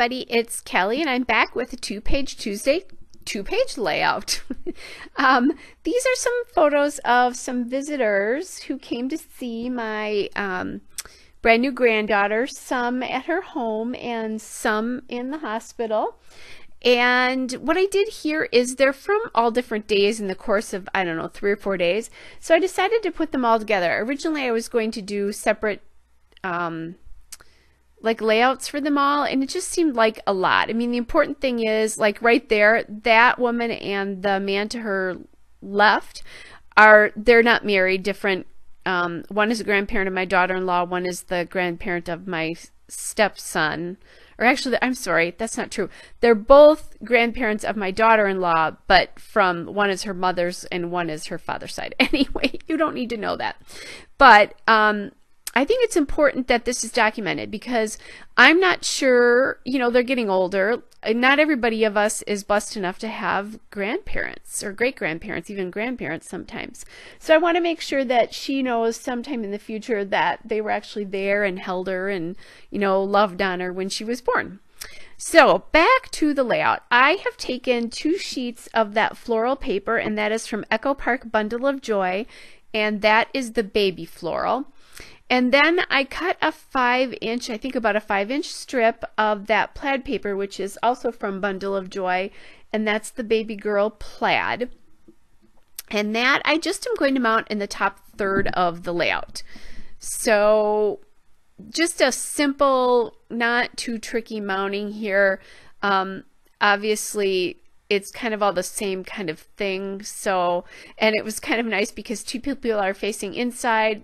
everybody, it's Kelly and I'm back with a two-page Tuesday two-page layout. These are some photos of some visitors who came to see my brand new granddaughter, some at her home and some in the hospital. And what I did here is they're from all different days in the course of, I don't know, 3 or 4 days. So I decided to put them all together. Originally I was going to do separate like layouts for them all, and it just seemed like a lot. I mean, the important thing is, like right there, that woman and the man to her left they're not married, different. One is a grandparent of my daughter-in-law, one is the grandparent of my stepson. Or actually, I'm sorry, that's not true. They're both grandparents of my daughter-in-law, but one is her mother's and one is her father's side. Anyway, you don't need to know that. But I think it's important that this is documented because I'm not sure, you know, they're getting older. Not everybody of us is blessed enough to have grandparents or great-grandparents, even grandparents sometimes. So I want to make sure that she knows sometime in the future that they were actually there and held her and, you know, loved on her when she was born. So back to the layout. I have taken 2 sheets of that floral paper, and that is from Echo Park Bundle of Joy, and that is the baby floral. And then I cut a 5-inch, I think about a 5-inch strip of that plaid paper, which is also from Bundle of Joy, and that's the baby girl plaid. And that I just am going to mount in the top third of the layout. So just a simple, not too tricky mounting here. Obviously, it's kind of all the same kind of thing. So, and it was kind of nice because 2 people are facing inside.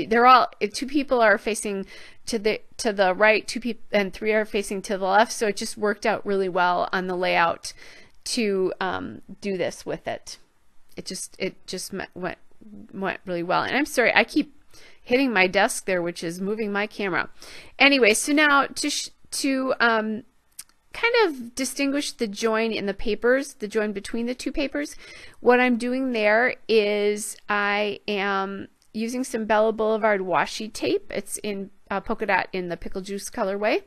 They're all 2 people are facing to the right, 2 people and 3 are facing to the left. So it just worked out really well on the layout to do this with it. It just went really well. And I'm sorry, I keep hitting my desk there, which is moving my camera. Anyway, so now to kind of distinguish the join in the papers, the join between the 2 papers, what I'm doing there is I am using some Bella Boulevard washi tape. It's in polka dot in the pickle juice colorway.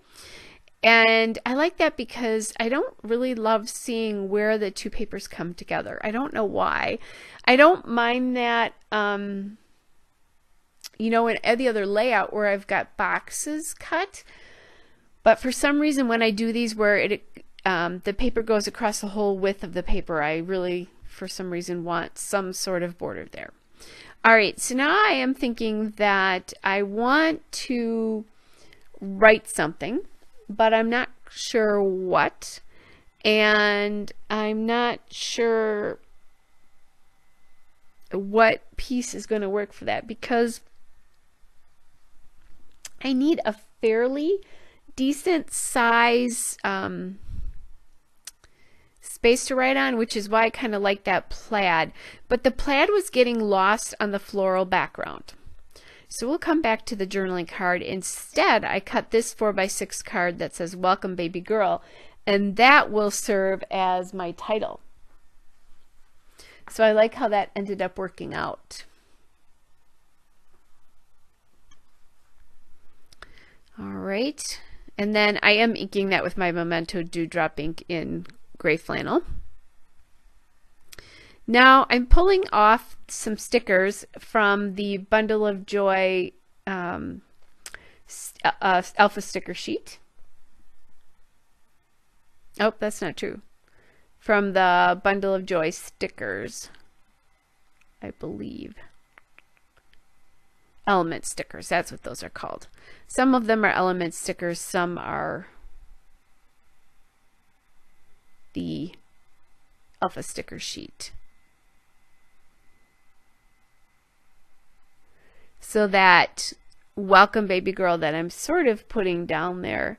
And I like that because I don't really love seeing where the 2 papers come together. I don't know why. I don't mind that, you know, in every other layout where I've got boxes cut. But for some reason, when I do these where the paper goes across the whole width of the paper, I really, for some reason, want some sort of border there. All right, so now I am thinking that I want to write something, but I'm not sure what, and I'm not sure what piece is going to work for that because I need a fairly decent size space to write on, which is why I kind of like that plaid. But the plaid was getting lost on the floral background. So we'll come back to the journaling card. Instead, I cut this 4x6 card that says Welcome Baby Girl, and that will serve as my title. So I like how that ended up working out. All right. And then I am inking that with my Memento Dewdrop ink in gray flannel. Now I'm pulling off some stickers from the Bundle of Joy alpha sticker sheet. Oh, that's not true. From the Bundle of Joy stickers, I believe. Element stickers, that's what those are called. Some of them are element stickers, some are the alpha sticker sheet. So that Welcome Baby Girl that I'm sort of putting down there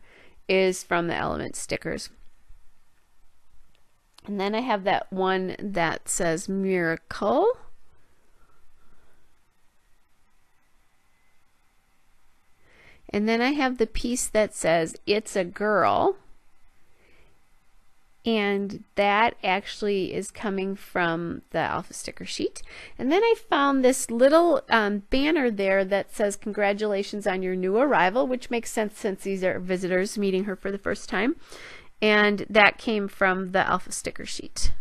is from the element stickers. And then I have that one that says Miracle. And then I have the piece that says It's a Girl. And that actually is coming from the Alpha sticker sheet. And then I found this little banner there that says congratulations on your new arrival, which makes sense since these are visitors meeting her for the first time. And that came from the Alpha sticker sheet,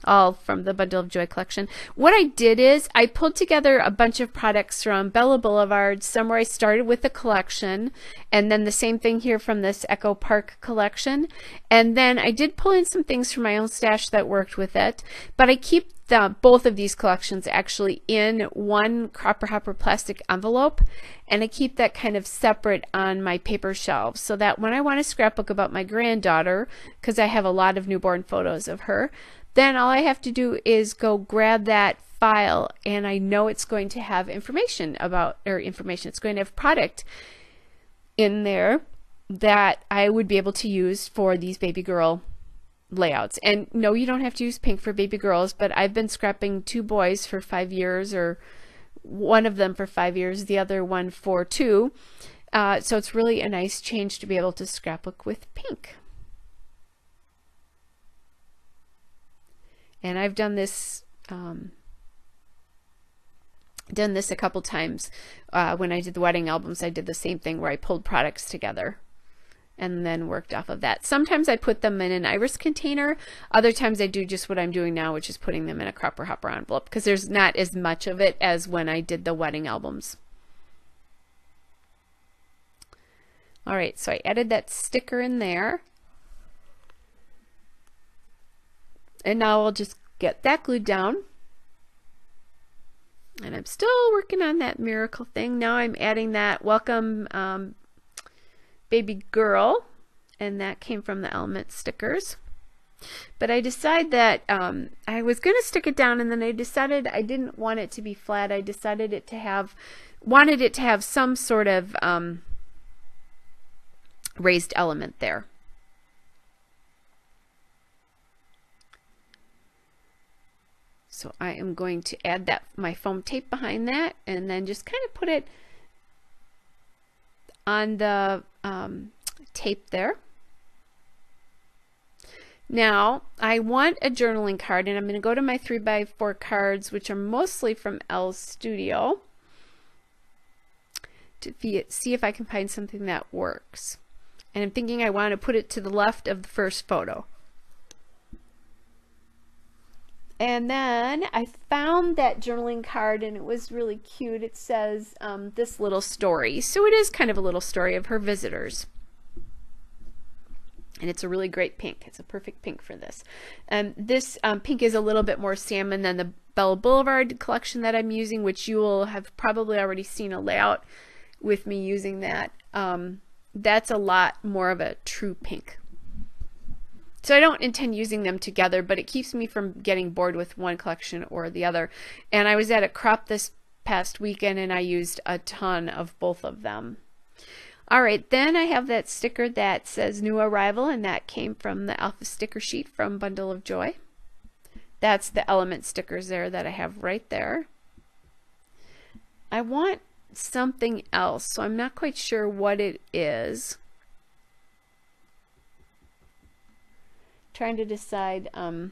all from the Bundle of Joy collection. What I did is I pulled together a bunch of products from Bella Boulevard, somewhere I started with the collection, and then the same thing here from this Echo Park collection. And then I did pull in some things from my own stash that worked with it, but I keep both of these collections actually in one Cropper Hopper plastic envelope, and I keep that kind of separate on my paper shelves so that when I want a scrapbook about my granddaughter, because I have a lot of newborn photos of her, then all I have to do is go grab that file, and I know it's going to have information about, it's going to have product in there that I would be able to use for these baby girl layouts. And no, you don't have to use pink for baby girls, but I've been scrapping 2 boys for 5 years, or one of them for 5 years, the other one for 2. So it's really a nice change to be able to scrapbook with pink. And I've done this a couple times. When I did the wedding albums, I did the same thing where I pulled products together and then worked off of that. Sometimes I put them in an iris container. Other times I do just what I'm doing now, which is putting them in a Cropper Hopper envelope, because there's not as much of it as when I did the wedding albums. All right, so I added that sticker in there. And now I'll just get that glued down. And I'm still working on that miracle thing. Now I'm adding that welcome baby girl, and that came from the element stickers. But I decided that I was going to stick it down, and then I decided I didn't want it to be flat. I decided wanted it to have some sort of raised element there. So I am going to add my foam tape behind that, and then just kind of put it on the tape there. Now I want a journaling card, and I'm going to go to my 3x4 cards, which are mostly from Elle's Studio, to see if I can find something that works. And I'm thinking I want to put it to the left of the first photo. And then I found that journaling card, and it was really cute. It says this little story. So it is kind of a little story of her visitors. And it's a really great pink. It's a perfect pink for this. This pink is a little bit more salmon than the Bella Boulevard collection that I'm using, which you will have probably already seen a layout with me using that. That's a lot more of a true pink. So I don't intend using them together, but it keeps me from getting bored with one collection or the other. And I was at a crop this past weekend, and I used a ton of both of them. All right, then I have that sticker that says new arrival, and that came from the Alpha sticker sheet from Bundle of Joy. That's the element stickers there that I have right there. I want something else, so I'm not quite sure what it is. Trying to decide. All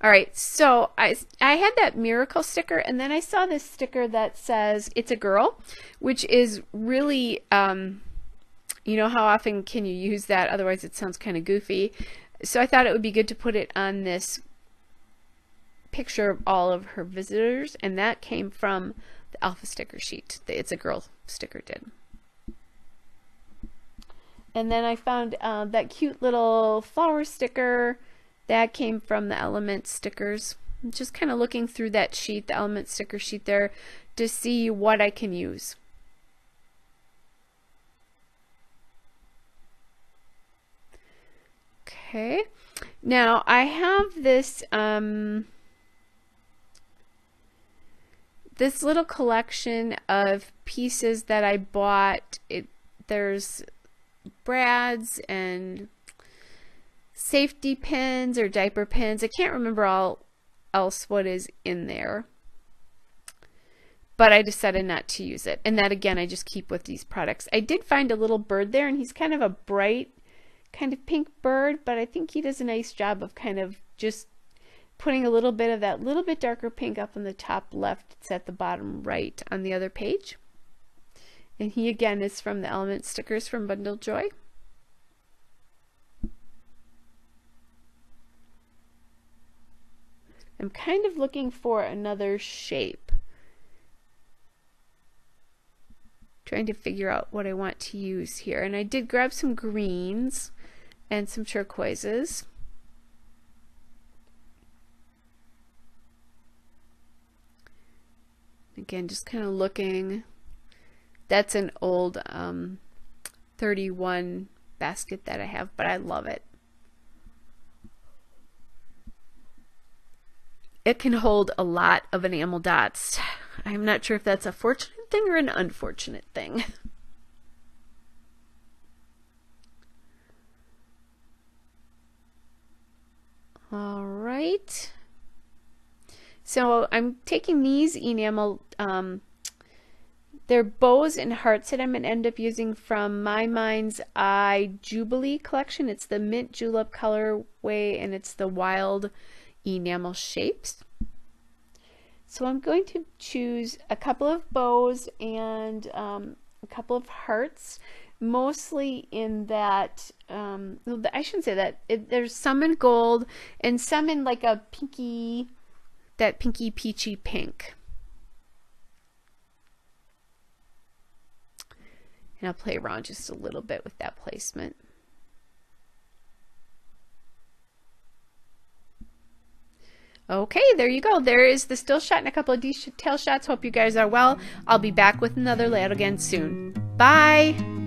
right, so I had that miracle sticker, and then I saw this sticker that says it's a girl, which is really, you know, how often can you use that? Otherwise it sounds kind of goofy. So I thought it would be good to put it on this picture of all of her visitors, and that came from the Alpha sticker sheet. The It's a Girl sticker did. And then I found that cute little flower sticker that came from the element stickers. I'm just kind of looking through that sheet, the element sticker sheet there, to see what I can use. Okay, now I have this this little collection of pieces that I bought. There's brads and safety pins or diaper pins. I can't remember all else what is in there, but I decided not to use it. And that again, I just keep with these products. I did find a little bird there, and he's kind of a bright kind of pink bird, but I think he does a nice job of kind of just putting a little bit of that little bit darker pink up on the top left. It's at the bottom right on the other page. And he again is from the element stickers from Bundle Joy. I'm kind of looking for another shape. Trying to figure out what I want to use here. And I did grab some greens and some turquoises. Again, just kind of looking. That's an old 31 basket that I have, but I love it. It can hold a lot of enamel dots. I'm not sure if that's a fortunate thing or an unfortunate thing. All right. So I'm taking these enamel, they're bows and hearts that I'm going to end up using from My Mind's Eye Jubilee collection. It's the mint julep colorway and it's the wild enamel shapes. So I'm going to choose a couple of bows and a couple of hearts, mostly in that, I shouldn't say that, there's some in gold and some in like a pinky, that pinky peachy pink. And I'll play around just a little bit with that placement. Okay, there you go. There is the still shot and a couple of detail shots. Hope you guys are well. I'll be back with another layout again soon. Bye!